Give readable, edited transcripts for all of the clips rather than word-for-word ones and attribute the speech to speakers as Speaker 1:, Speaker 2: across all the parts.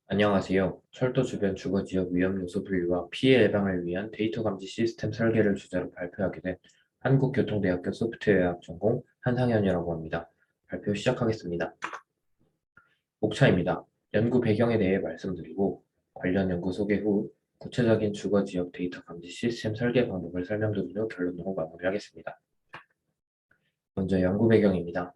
Speaker 1: 안녕하세요. 철도 주변 주거지역 위험 요소 분류와 피해 예방을 위한 데이터 감지 시스템 설계를 주제로 발표하게 된 한국교통대학교 소프트웨어학 전공 한상현이라고 합니다. 발표 시작하겠습니다. 목차입니다. 연구 배경에 대해 말씀드리고 관련 연구 소개 후 구체적인 주거지역 데이터 감지 시스템 설계 방법을 설명드린 후 결론으로 마무리하겠습니다. 먼저 연구 배경입니다.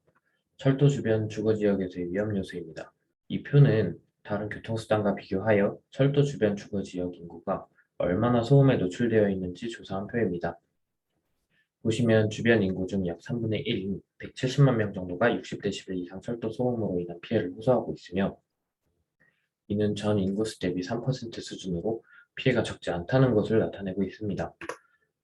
Speaker 1: 철도 주변 주거지역에서의 위험 요소입니다. 이 표는 다른 교통수단과 비교하여 철도 주변 주거지역 인구가 얼마나 소음에 노출되어 있는지 조사한 표입니다. 보시면 주변 인구 중 약 3분의 1인 170만 명 정도가 60데시벨 이상 철도 소음으로 인한 피해를 호소하고 있으며, 이는 전 인구수 대비 3% 수준으로 피해가 적지 않다는 것을 나타내고 있습니다.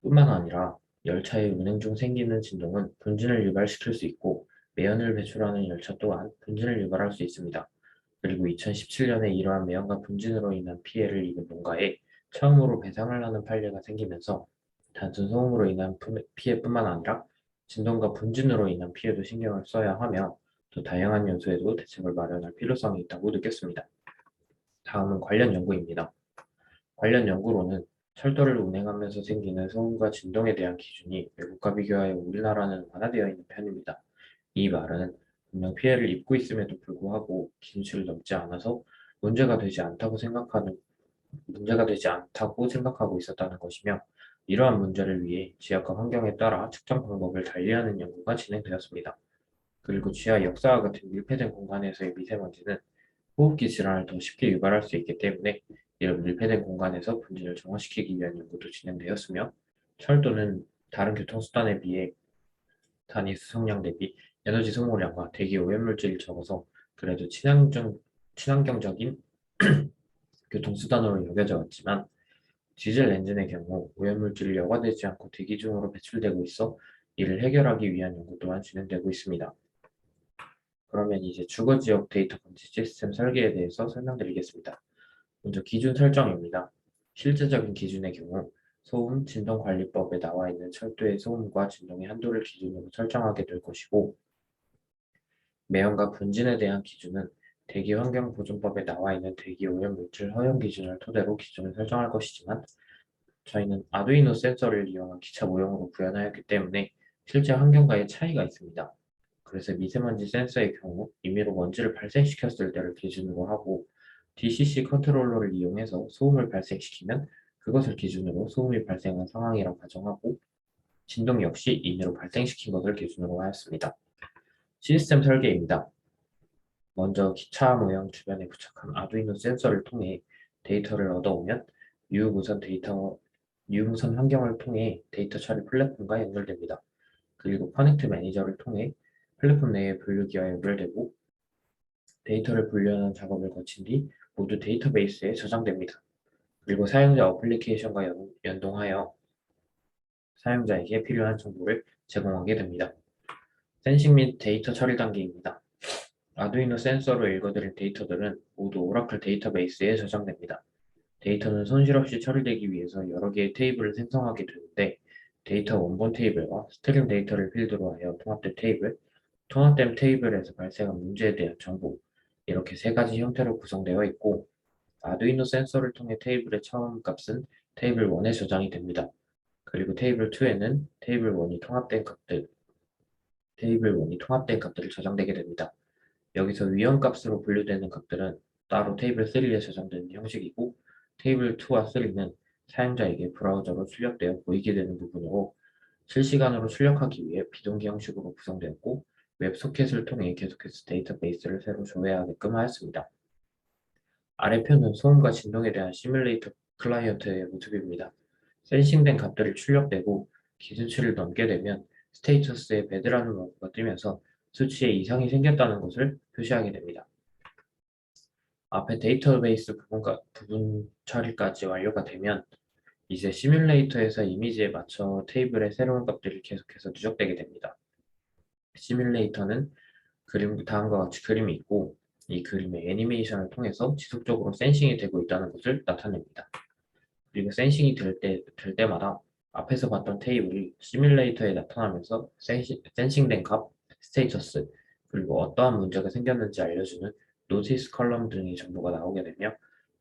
Speaker 1: 뿐만 아니라 열차의 운행 중 생기는 진동은 분진을 유발시킬 수 있고, 매연을 배출하는 열차 또한 분진을 유발할 수 있습니다. 그리고 2017년에 이러한 매연과 분진으로 인한 피해를 입은 농가에 처음으로 배상을 하는 판례가 생기면서 단순 소음으로 인한 피해뿐만 아니라 진동과 분진으로 인한 피해도 신경을 써야 하며, 또 다양한 요소에도 대책을 마련할 필요성이 있다고 느꼈습니다. 다음은 관련 연구입니다. 관련 연구로는 철도를 운행하면서 생기는 소음과 진동에 대한 기준이 외국과 비교하여 우리나라는 완화되어 있는 편입니다. 이 말은 분명 피해를 입고 있음에도 불구하고 기준치를 넘지 않아서 문제가 되지 않다고 생각하고 있었다는 것이며, 이러한 문제를 위해 지역과 환경에 따라 측정 방법을 달리하는 연구가 진행되었습니다. 그리고 지하 역사와 같은 밀폐된 공간에서의 미세먼지는 호흡기 질환을 더 쉽게 유발할 수 있기 때문에 이런 밀폐된 공간에서 분진을 정화시키기 위한 연구도 진행되었으며, 철도는 다른 교통수단에 비해 단위 수송량 대비 에너지 소모량과 대기 오염물질이 적어서 그래도 친환경적인 교통수단으로 여겨져 왔지만, 디젤 엔진의 경우 오염물질이 여과되지 않고 대기 중으로 배출되고 있어 이를 해결하기 위한 연구 또한 진행되고 있습니다. 그러면 이제 주거지역 데이터 감지 시스템 설계에 대해서 설명드리겠습니다. 먼저 기준 설정입니다. 실제적인 기준의 경우 소음 진동관리법에 나와 있는 철도의 소음과 진동의 한도를 기준으로 설정하게 될 것이고, 매연과 분진에 대한 기준은 대기환경보존법에 나와 있는 대기오염물질 허용 기준을 토대로 기준을 설정할 것이지만, 저희는 아두이노 센서를 이용한 기차 모형으로 구현하였기 때문에 실제 환경과의 차이가 있습니다. 그래서 미세먼지 센서의 경우 임의로 먼지를 발생시켰을 때를 기준으로 하고, DCC 컨트롤러를 이용해서 소음을 발생시키면 그것을 기준으로 소음이 발생한 상황이라고 가정하고, 진동 역시 임의로 발생시킨 것을 기준으로 하였습니다. 시스템 설계입니다. 먼저 기차 모형 주변에 부착한 아두이노 센서를 통해 데이터를 얻어오면 유무선 환경을 통해 데이터 처리 플랫폼과 연결됩니다. 그리고 커넥트 매니저를 통해 플랫폼 내의 분류기와 연결되고, 데이터를 분류하는 작업을 거친 뒤 모두 데이터베이스에 저장됩니다. 그리고 사용자 어플리케이션과 연동하여 사용자에게 필요한 정보를 제공하게 됩니다. 센싱 및 데이터 처리 단계입니다. 아두이노 센서로 읽어드린 데이터들은 모두 오라클 데이터베이스에 저장됩니다. 데이터는 손실 없이 처리되기 위해서 여러 개의 테이블을 생성하게 되는데, 데이터 원본 테이블과 스트림 데이터를 필두로 하여 통합된 테이블, 통합된 테이블에서 발생한 문제에 대한 정보, 이렇게 세 가지 형태로 구성되어 있고, 아두이노 센서를 통해 테이블의 처음 값은 테이블 1에 저장이 됩니다. 그리고 테이블 2에는 테이블 1이 통합된 값들을 저장되게 됩니다. 여기서 위험값으로 분류되는 값들은 따로 테이블 3에 저장되는 형식이고, 테이블 2와 3는 사용자에게 브라우저로 출력되어 보이게 되는 부분으로 실시간으로 출력하기 위해 비동기 형식으로 구성되었고, 웹소켓을 통해 계속해서 데이터베이스를 새로 조회하게끔 하였습니다. 아래표는 소음과 진동에 대한 시뮬레이터 클라이언트의 모습입니다. 센싱된 값들이 출력되고 기준치를 넘게 되면 스테이터스에 배드라는 문구가 뜨면서 수치에 이상이 생겼다는 것을 표시하게 됩니다. 앞에 데이터베이스 부분 처리까지 완료가 되면 이제 시뮬레이터에서 이미지에 맞춰 테이블에 새로운 값들이 계속해서 누적되게 됩니다. 시뮬레이터는 다음과 같이 그림이 있고, 이 그림의 애니메이션을 통해서 지속적으로 센싱이 되고 있다는 것을 나타냅니다. 그리고 센싱이 될 때마다 앞에서 봤던 테이블이 시뮬레이터에 나타나면서 센싱된 값, 스테이터스, 그리고 어떠한 문제가 생겼는지 알려주는 노티스 컬럼 등의 정보가 나오게 되며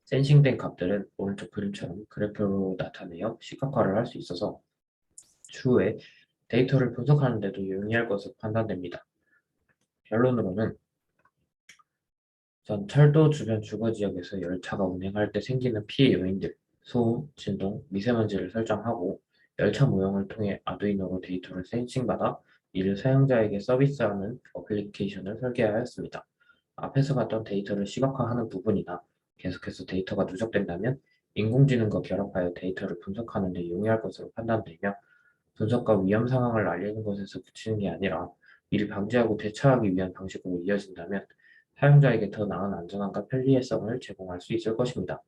Speaker 1: 센싱된 값들은 오른쪽 그림처럼 그래프로 나타내어 시각화를 할 수 있어서 추후에 데이터를 분석하는 데도 용이할 것으로 판단됩니다. 결론으로는 전 철도 주변 주거지역에서 열차가 운행할 때 생기는 피해 요인들, 소음, 진동, 미세먼지를 설정하고 열차 모형을 통해 아두이노로 데이터를 센싱받아 이를 사용자에게 서비스하는 어플리케이션을 설계하였습니다. 앞에서 봤던 데이터를 시각화하는 부분이나 계속해서 데이터가 누적된다면 인공지능과 결합하여 데이터를 분석하는 데 용이할 것으로 판단되며 분석과 위험 상황을 알리는 것에서 그치는 게 아니라 이를 방지하고 대처하기 위한 방식으로 이어진다면 사용자에게 더 나은 안전함과 편리성을 제공할 수 있을 것입니다.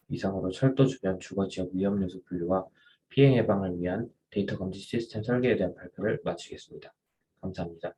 Speaker 1: 이상으로 철도 주변 주거지역 위험 요소 분류와 피해 예방을 위한 데이터 감지 시스템 설계에 대한 발표를 마치겠습니다. 감사합니다.